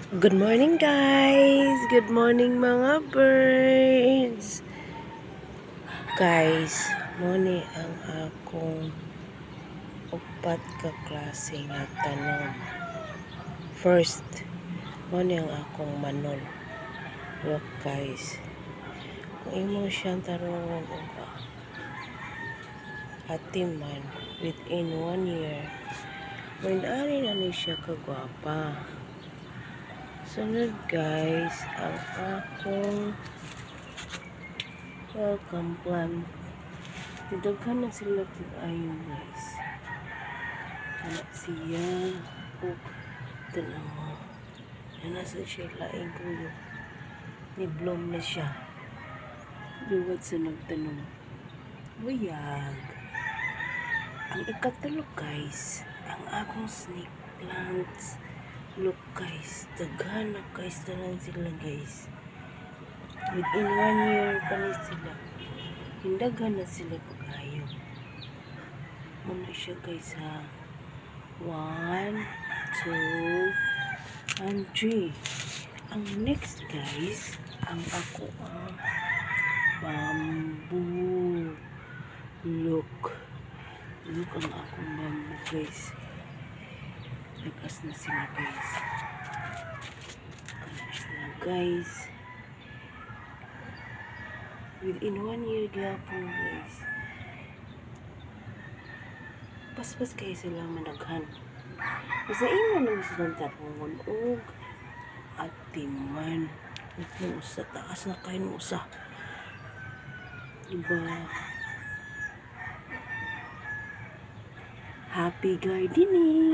Good morning guys! Good morning mga birds! Guys, muni ang akong upat ka klase nga tanom. First, muni ang akong manol. Look guys, kung imo siyang tarungon o atiman within 1 year, may naari na ni siya kagwapa. Sunod guys, ang akong welcome plant. Didaghan na sila pag-ayo guys. Kana siya. O, tanawa. Nasa siya laing kuyo. Ni-bloom na siya. Duwad sa nagtanong. Buyag. Ang ikatalo guys, ang akong snake plants. Look guys, daghan na guys, tanan sila guys. Within 1 year pa ni sila. Hindaghan na sila pag-ayo. Muna siya guys ha. 1, 2, and 3. Ang next guys, ang ako ang bamboo. Look ang akong bamboo guys. Lagas na sila guys. Lagas na guys. Within 1 year gapon guys. Paspas kayo sila managhan. Basta imo lang silang tarungon og atiman. Nung usa taas na kayo nung usa. Diba? Happy gardening!